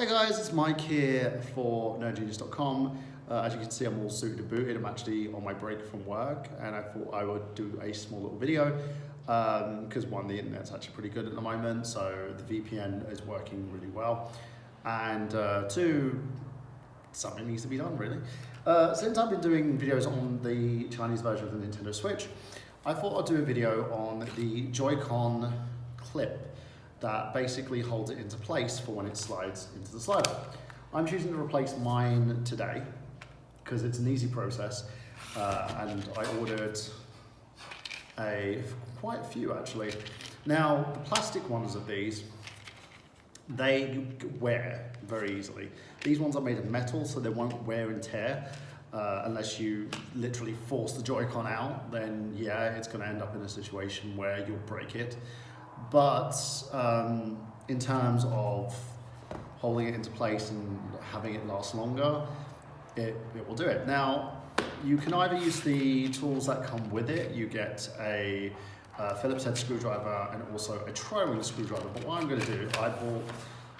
Hey guys, it's Mike here for nerdgenius.com. As you can see, I'm all suited and booted. I'm actually on my break from work, and I thought I would do a small little video because one, the internet's actually pretty good at the moment, so the VPN is working really well, and two, something needs to be done really. Since I've been doing videos on the Chinese version of the Nintendo Switch, I thought I'd do a video on the Joy-Con clip that basically holds it into place for when it slides into the slider. I'm choosing to replace mine today because it's an easy process, and I ordered quite a few actually. Now, the plastic ones of these, they wear very easily. These ones are made of metal, so they won't wear and tear. Unless you literally force the Joy-Con out, then yeah, it's going to end up in a situation where you'll break it. But in terms of holding it into place and having it last longer, it will do it. Now, you can either use the tools that come with it. You get a Phillips head screwdriver and also a tri-ring screwdriver. But what I'm going to do, I bought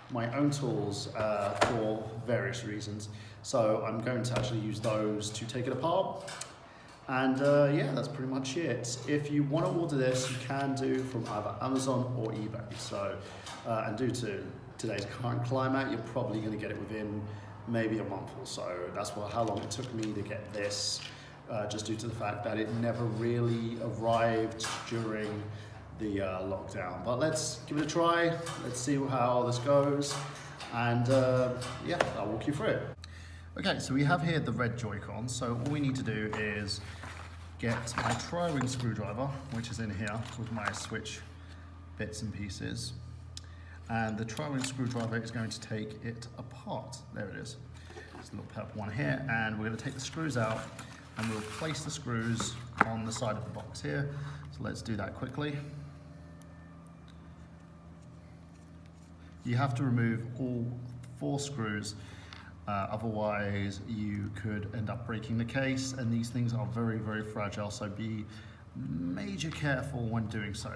my own tools for various reasons. So I'm going to actually use those to take it apart. And yeah, that's pretty much it. If you want to order this, you can do from either Amazon or eBay. So, and due to today's current climate, you're probably going to get it within maybe a month or so. That's how long it took me to get this, just due to the fact that it never really arrived during the lockdown. But let's give it a try. Let's see how this goes. And yeah, I'll walk you through it. Okay, so we have here the red Joy-Con. So all we need to do is get my tri-ring screwdriver, which is in here with my Switch bits and pieces. And the tri-ring screwdriver is going to take it apart. There it is. There's a little purple one here. And we're going to take the screws out and we'll place the screws on the side of the box here. So let's do that quickly. You have to remove all 4 screws. Otherwise, you could end up breaking the case, and these things are very, very fragile, so be major careful when doing so.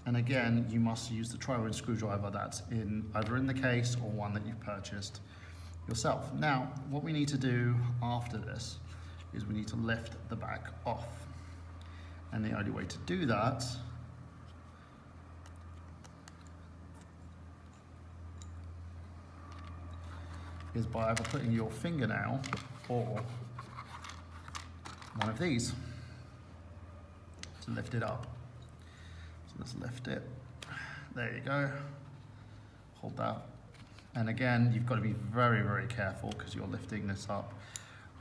And again, you must use the tri-ring screwdriver that's either in the case or one that you've purchased yourself. Now, what we need to do after this is we need to lift the back off. And the only way to do that is by either putting your fingernail or one of these to lift it up. So let's lift it. There you go. Hold that. And again, you've got to be very, very careful because you're lifting this up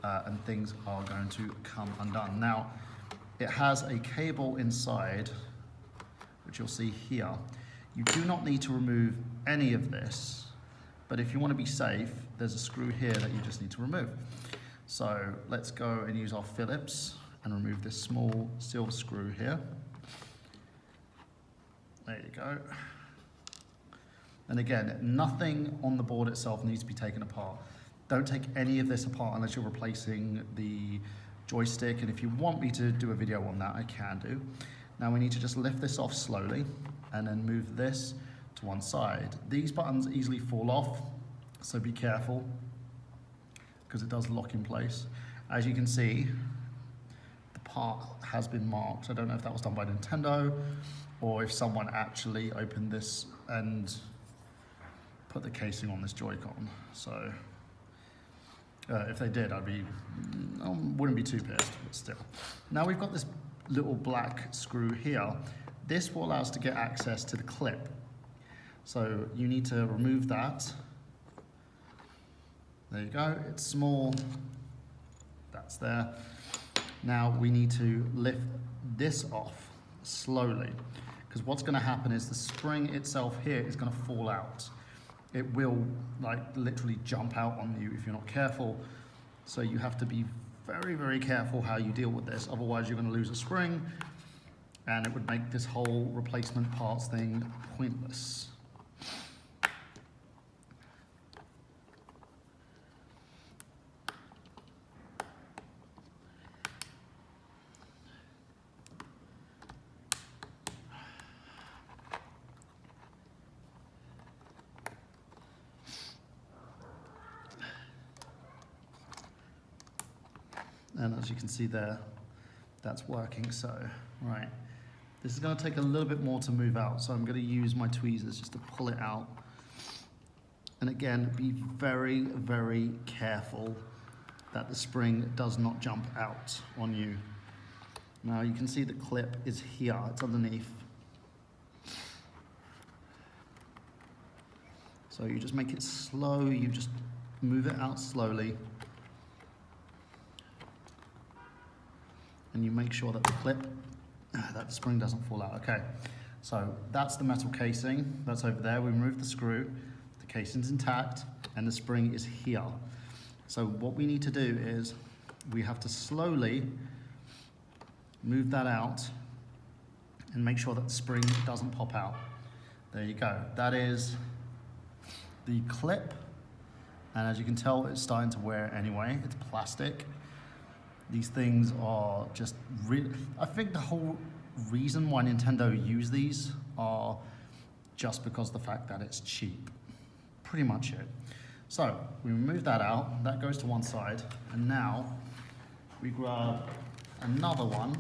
and things are going to come undone. Now, it has a cable inside, which you'll see here. You do not need to remove any of this. But if you want to be safe, there's a screw here that you just need to remove. So let's go and use our Phillips and remove this small silver screw here. There you go. And again, nothing on the board itself needs to be taken apart. Don't take any of this apart unless you're replacing the joystick. And if you want me to do a video on that, I can do. Now we need to just lift this off slowly and then move this to one side. These buttons easily fall off, so be careful because it does lock in place. As you can see, the part has been marked. I don't know if that was done by Nintendo or if someone actually opened this and put the casing on this Joy-Con. So if they did, I wouldn't be too pissed, but still. Now we've got this little black screw here. This will allow us to get access to the clip. So you need to remove that. There you go, it's small, that's there. Now we need to lift this off slowly, because what's gonna happen is the spring itself here is gonna fall out. It will like literally jump out on you if you're not careful. So you have to be very, very careful how you deal with this, otherwise you're gonna lose a spring and it would make this whole replacement parts thing pointless. And as you can see there, that's working. So, right, this is going to take a little bit more to move out. So I'm going to use my tweezers just to pull it out. And again, be very, very careful that the spring does not jump out on you. Now you can see the clip is here, it's underneath. So you just make it slow, you just move it out slowly. And you make sure that the clip, that the spring doesn't fall out. Okay, so that's the metal casing, that's over there. We remove the screw, the casing's intact, and the spring is here. So what we need to do is, we have to slowly move that out and make sure that the spring doesn't pop out. There you go. That is the clip. And as you can tell, it's starting to wear anyway. It's plastic. These things are just really, I think the whole reason why Nintendo use these are just because of the fact that it's cheap. Pretty much it. So we remove that out, that goes to one side, and now we grab another one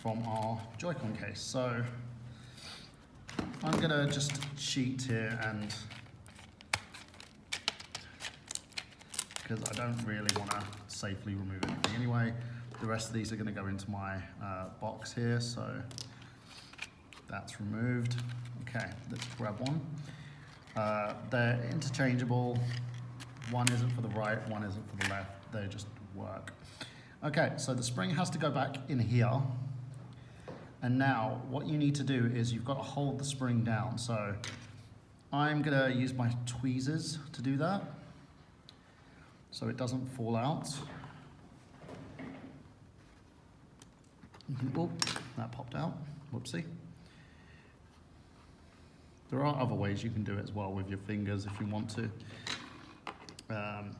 from our joycon case. So I'm gonna just cheat here, and because I don't really want to safely remove anything anyway. The rest of these are going to go into my box here, so that's removed. Okay, let's grab one. They're interchangeable. One isn't for the right, one isn't for the left. They just work. Okay, so the spring has to go back in here. And now what you need to do is you've got to hold the spring down. So I'm going to use my tweezers to do that, so it doesn't fall out. Oh, that popped out. Whoopsie. There are other ways you can do it as well with your fingers if you want to. Let's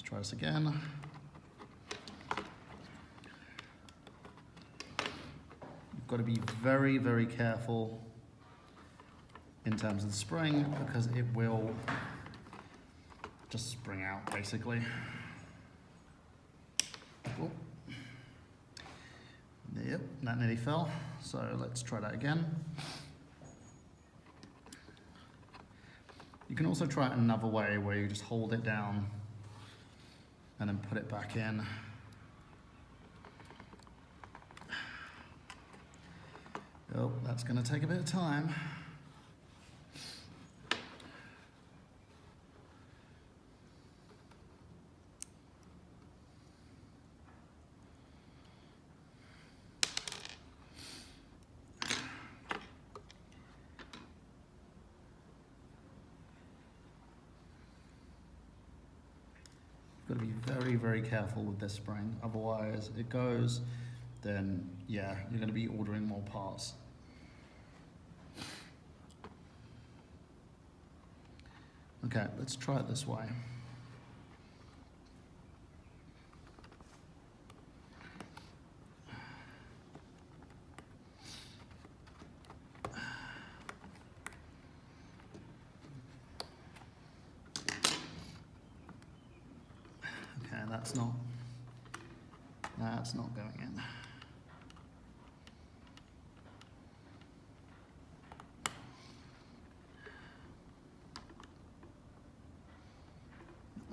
try this again. You've got to be very, very careful in terms of the spring, because it will just spring out basically. Oh. Yep, that nearly fell. So let's try that again. You can also try it another way where you just hold it down and then put it back in. Oh, that's going to take a bit of time. Got to be very, very careful with this spring, otherwise it goes, then yeah, you're going to be ordering more parts. Okay, let's try it this way. That's not going in.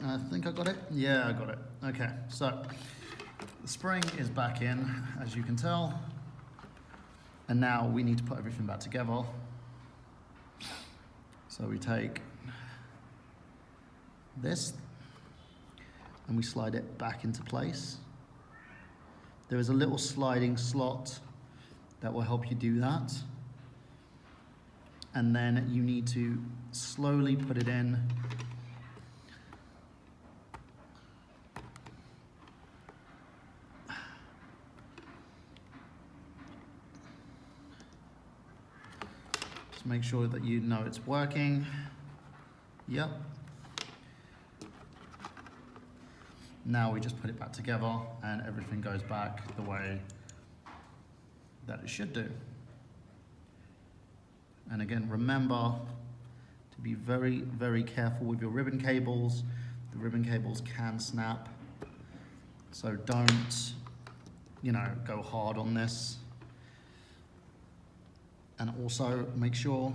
I think I got it. Yeah, I got it. Okay, so the spring is back in, as you can tell. And now we need to put everything back together. So we take this and we slide it back into place. There is a little sliding slot that will help you do that. And then you need to slowly put it in. Just make sure that you know it's working. Yep. Now we just put it back together and everything goes back the way that it should do. And again, remember to Be very, very careful with your ribbon cables. The ribbon cables can snap. So don't, go hard on this. And also make sure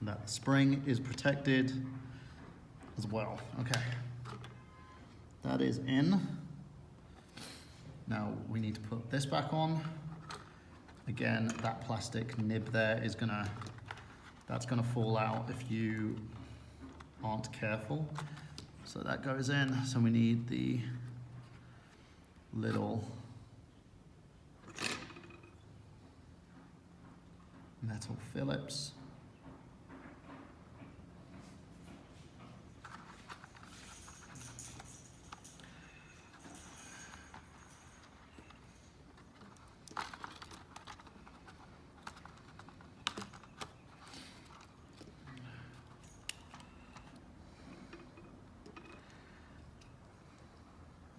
that the spring is protected as well. Okay, that is in. Now we need to put this back on. Again, that plastic nib there is that's gonna fall out if you aren't careful. So that goes in. So we need the little metal Phillips.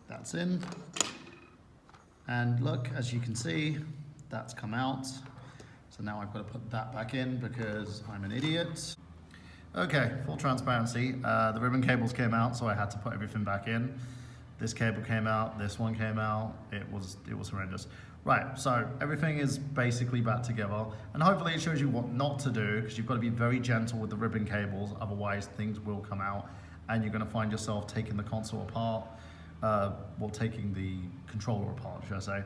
That's in. And look, as you can see, that's come out. So now I've got to put that back in because I'm an idiot. Okay, full transparency. The ribbon cables came out, so I had to put everything back in. This cable came out, this one came out. It was horrendous. Right, so everything is basically back together. And hopefully it shows you what not to do, because you've got to be very gentle with the ribbon cables, otherwise things will come out and you're going to find yourself taking the console apart, taking the controller apart, should I say,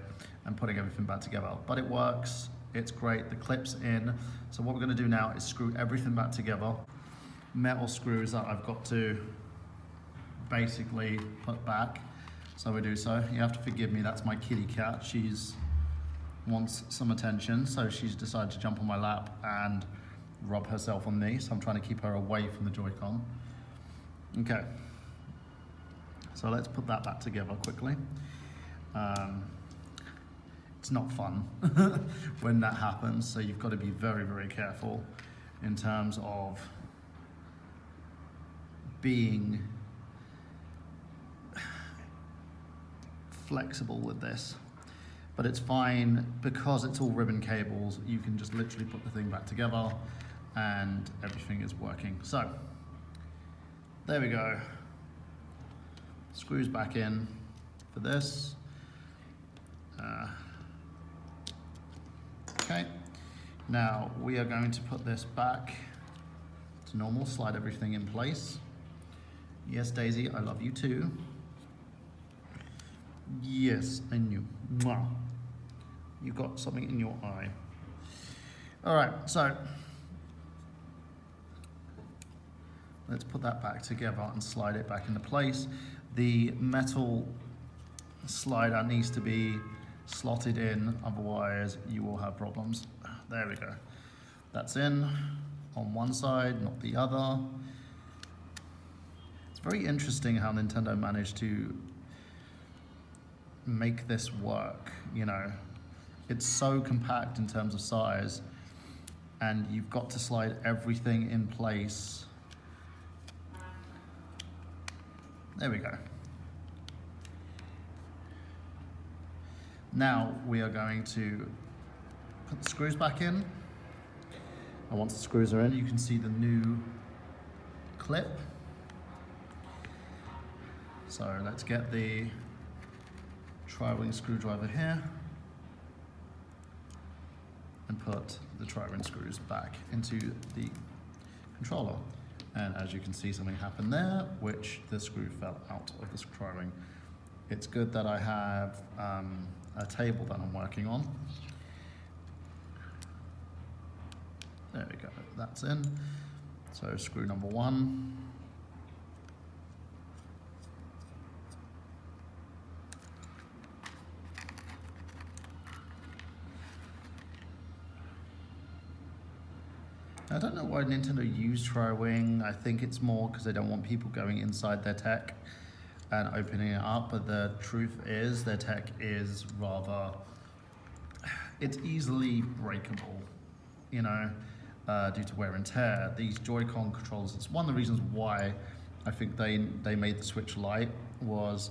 and putting everything back together. But it works, it's great, the clip's in. So what we're going to do now is screw everything back together. Metal screws that I've got to basically put back. So we do so. You have to forgive me, that's my kitty cat. She's wants some attention, so she's decided to jump on my lap and rub herself on me. So I'm trying to keep her away from the Joy-Con. Okay. So let's put that back together quickly. It's not fun when that happens, so you've got to be very, very careful in terms of being flexible with this. But it's fine because it's all ribbon cables. You can just literally put the thing back together and everything is working. So there we go. Screws back in for this. Okay, now we are going to put this back to normal, slide everything in place. Yes, Daisy, I love you too. Yes, I knew. Mwah. You got something in your eye. All right, so let's put that back together and slide it back into place. The metal slider needs to be slotted in, otherwise you will have problems. There we go. That's in on one side, not the other. It's very interesting how Nintendo managed to make this work, It's so compact in terms of size, and you've got to slide everything in place. There we go. Now we are going to put the screws back in. And once the screws are in, you can see the new clip. So let's get the tri-wing screwdriver here and put the tri-wing screws back into the controller. And as you can see, something happened there, which the screw fell out of the tri-wing. It's good that I have a table that I'm working on. There we go, that's in. So screw number one. I don't know why Nintendo used tri-wing. I think it's more because they don't want people going inside their tech and opening it up, but the truth is their tech is rather, it's easily breakable, due to wear and tear. These Joy-Con controllers, it's one of the reasons why I think they made the Switch Lite, was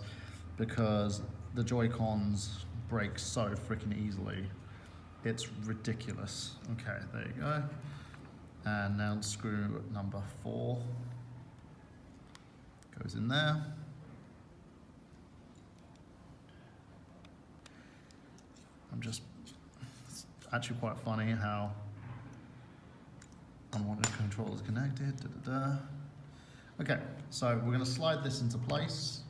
because the Joy-Cons break so freaking easily. It's ridiculous. Okay, there you go. And now screw number 4 goes in there. It's actually quite funny how unwanted control is connected. Okay, so we're going to slide this into place.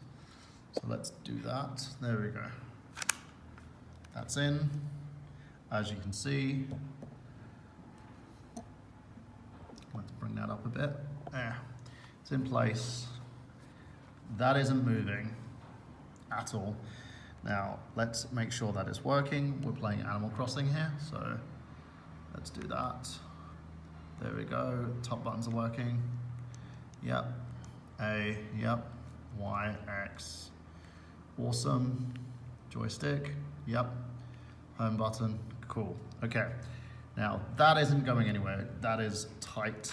So let's do that. There we go. That's in. As you can see, let's bring that up a bit. There, it's in place. That isn't moving at all. Now, let's make sure that it's working. We're playing Animal Crossing here, so let's do that. There we go, top buttons are working. Yep, A, yep, Y, X. Awesome, joystick, yep, home button, cool. Okay, now that isn't going anywhere, that is tight.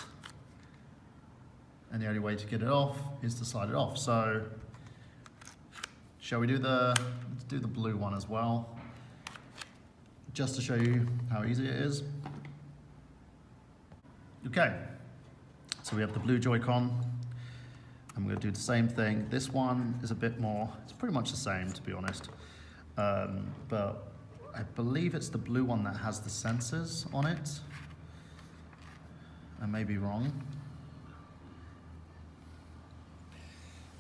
And the only way to get it off is to slide it off. So, shall we do let's do the blue one as well, just to show you how easy it is. Okay, so we have the blue Joy-Con, and we're going to do the same thing. This one is a bit more, it's pretty much the same to be honest, but I believe it's the blue one that has the sensors on it. I may be wrong.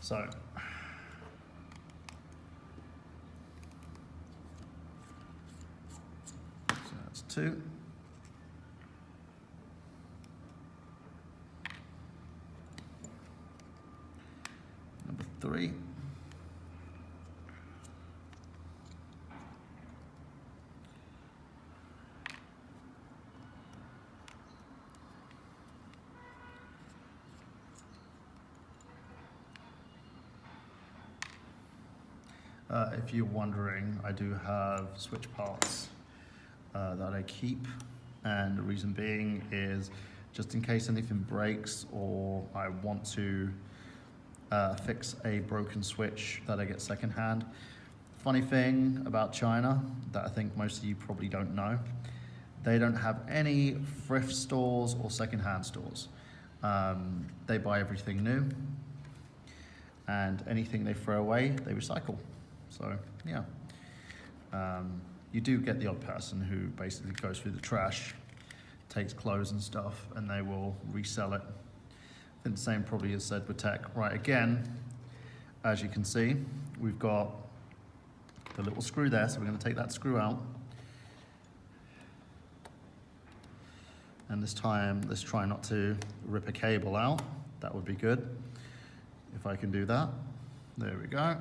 So that's 2. Number 3. If you're wondering, I do have switch parts that I keep, and the reason being is just in case anything breaks or I want to fix a broken switch that I get secondhand. Funny thing about China that I think most of you probably don't know, they don't have any thrift stores or secondhand stores. They buy everything new, and anything they throw away, they recycle. So yeah, you do get the odd person who basically goes through the trash, takes clothes and stuff, and they will resell it. I think the same probably is said with tech. Right, again, as you can see, we've got the little screw there, so we're going to take that screw out. And this time, let's try not to rip a cable out. That would be good, if I can do that. There we go.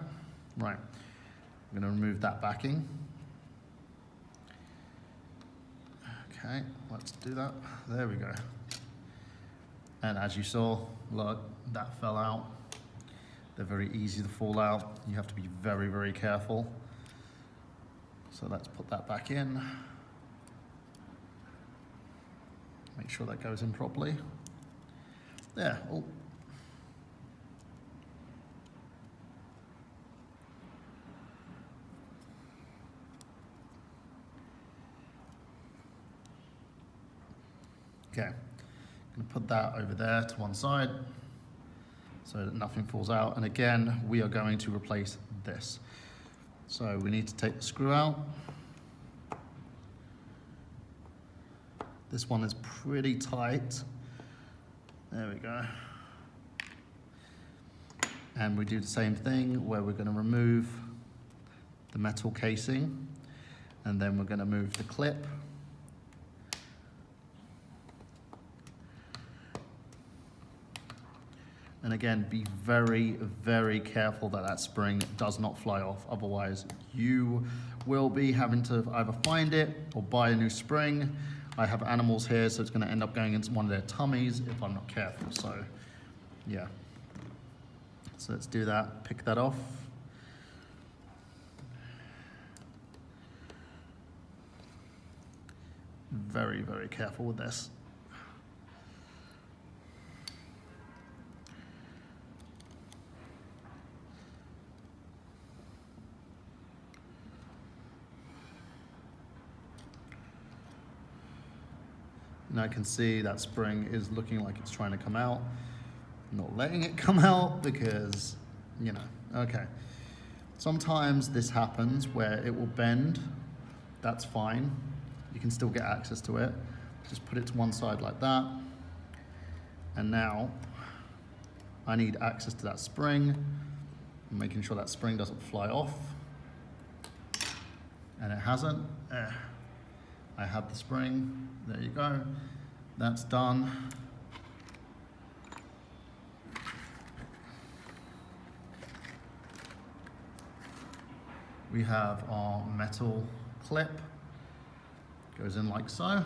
Right, I'm going to remove that backing. Okay, let's do that. There we go. And as you saw, look, that fell out. They're very easy to fall out. You have to be very, very careful. So let's put that back in. Make sure that goes in properly. There. Oh. Okay. I'm going to put that over there to one side so that nothing falls out. And again, we are going to replace this. So we need to take the screw out. This one is pretty tight. There we go. And we do the same thing where we're going to remove the metal casing, and then we're going to move the clip. And again, be very, very careful that that spring does not fly off. Otherwise, you will be having to either find it or buy a new spring. I have animals here, so it's going to end up going into one of their tummies if I'm not careful. So, yeah. So let's do that. Pick that off. Very, very careful with this. And I can see that spring is looking like it's trying to come out. I'm not letting it come out because, you know, okay. Sometimes this happens where it will bend. That's fine. You can still get access to it. Just put it to one side like that. And now I need access to that spring. I'm making sure that spring doesn't fly off. And it hasn't. I have the spring. There you go. That's done. We have our metal clip. Goes in like so.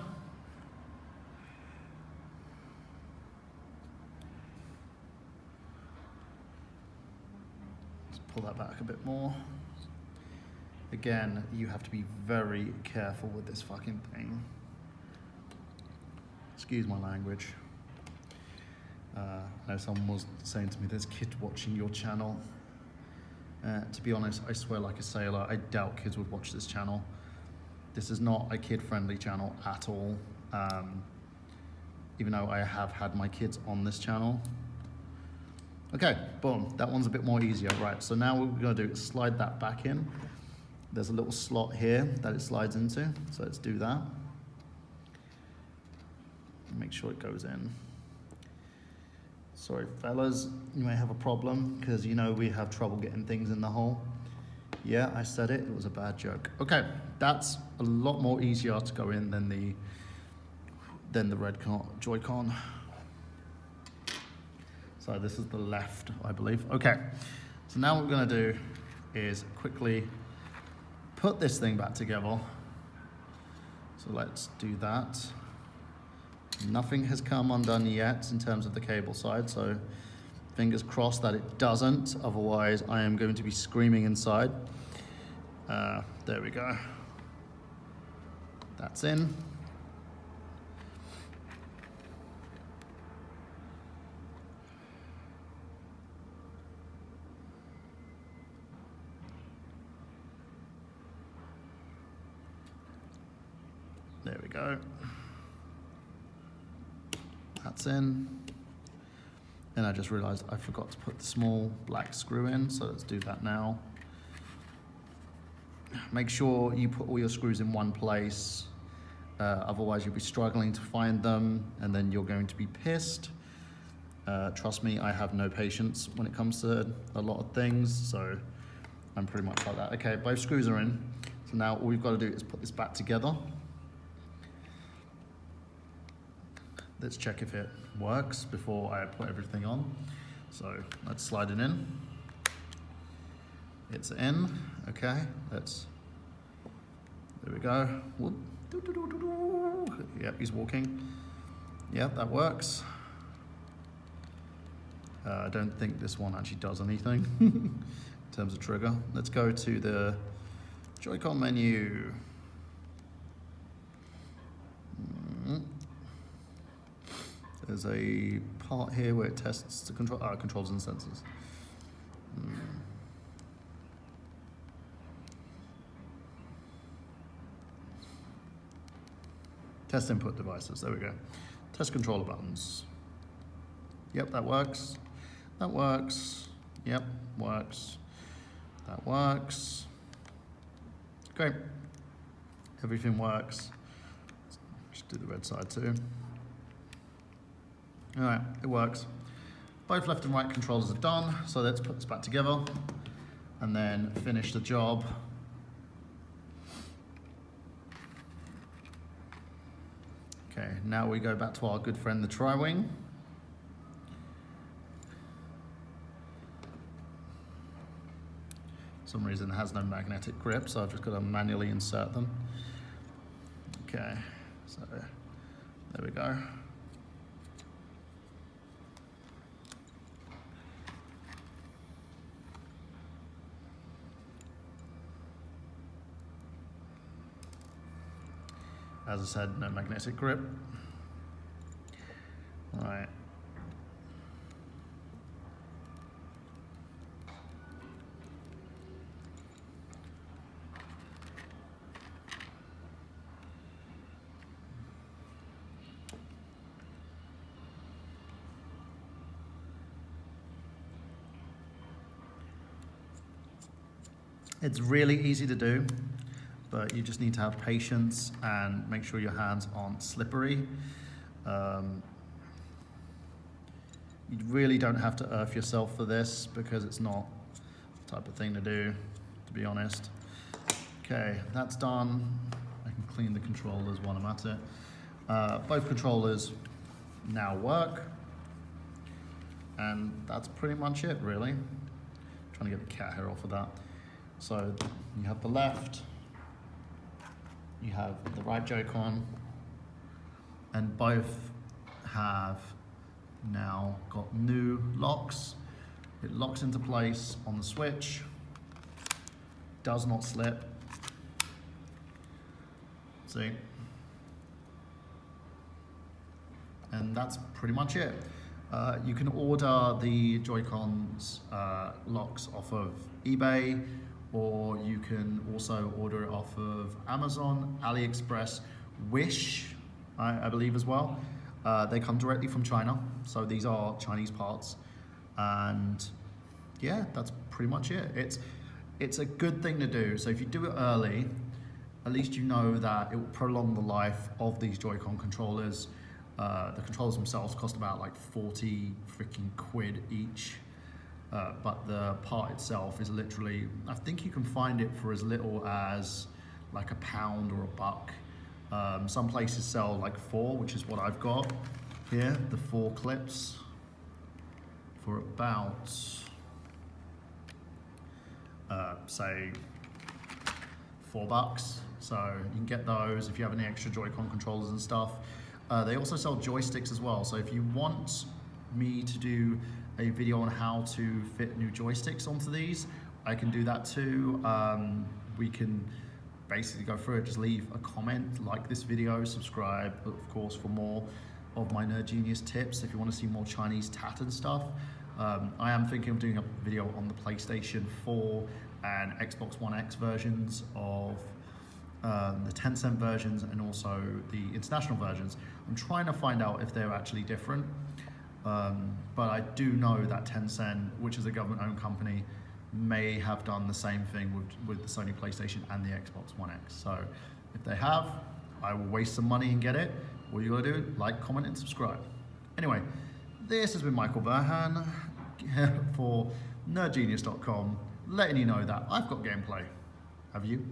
Let's pull that back a bit more. Again, you have to be very careful with this fucking thing. Excuse my language. I know someone was saying to me, there's kids watching your channel. To be honest, I swear like a sailor, I doubt kids would watch this channel. This is not a kid-friendly channel at all. Even though I have had my kids on this channel. Okay, boom, that one's a bit more easier. Right, so now what we're gonna do is slide that back in. There's a little slot here that it slides into, so let's do that. Make sure it goes in. Sorry, fellas, you may have a problem because you know we have trouble getting things in the hole. Yeah, I said it, it was a bad joke. Okay, that's a lot more easier to go in than the red joycon. So this is the left, I believe. Okay, so now what we're gonna do is quickly put this thing back together. So let's do that. Nothing has come undone yet in terms of the cable side, so fingers crossed that it doesn't, otherwise I am going to be screaming inside. There we go. That's in. There we go. That's in. And I just realized I forgot to put the small black screw in, so let's do that now. Make sure you put all your screws in one place, otherwise you'll be struggling to find them and then you're going to be pissed. Trust me, I have no patience when it comes to a lot of things, so I'm pretty much like that. Okay, both screws are in, so now all we've got to do is put this back together. Let's check if it works before I put everything on. So let's slide it in. It's in, okay. There we go. Whoop. Yep, he's walking. Yep, that works. I don't think this one actually does anything in terms of trigger. Let's go to the Joy-Con menu. There's a part here where it tests the controls and sensors. Test input devices, there we go. Test controller buttons. Yep, that works. That works. Yep, works. That works. Great. Everything works. Just do the red side too. All right, it works. Both left and right controllers are done, so let's put this back together and then finish the job. Okay, now we go back to our good friend, the tri-wing. For some reason it has no magnetic grip, so I've just got to manually insert them. Okay, so there we go. As I said, no magnetic grip. All right. It's really easy to do, but you just need to have patience and make sure your hands aren't slippery. You really don't have to earth yourself for this because it's not the type of thing to do, to be honest. Okay, that's done. I can clean the controllers while I'm at it. Both controllers now work, and that's pretty much it, really. I'm trying to get the cat hair off of that. So you have the left, you have the right joycon, and both have now got new locks. It locks into place on the switch, does not slip. See? And that's pretty much it. You can order the Joy-Cons locks off of eBay, or you can also order it off of Amazon, AliExpress, Wish, I believe as well. They come directly from China, so these are Chinese parts. And yeah, that's pretty much it. It's a good thing to do. So if you do it early, at least you know that it will prolong the life of these Joy-Con controllers. The controllers themselves cost about like 40 freaking quid each. But the part itself is literally, I think you can find it for as little as like £1 or $1. Some places sell like 4, which is what I've got here, the 4 clips, for about, say, $4. So you can get those if you have any extra Joy-Con controllers and stuff. They also sell joysticks as well. So if you want me to do a video on how to fit new joysticks onto these, I can do that too. We can basically go through it. Just leave a comment, like this video, subscribe, of course, for more of my Nerd Genius tips if you want to see more Chinese tat and stuff. I am thinking of doing a video on the PlayStation 4 and Xbox One X versions of the Tencent versions and also the international versions. I'm trying to find out if they're actually different, but I do know that Tencent, which is a government-owned company, may have done the same thing with the Sony PlayStation and the Xbox One X. So if they have, I will waste some money and get it. All you gotta do, like, comment, and subscribe. Anyway, this has been Michael Burhan for nerdgenius.com, letting you know that I've got gameplay. Have you?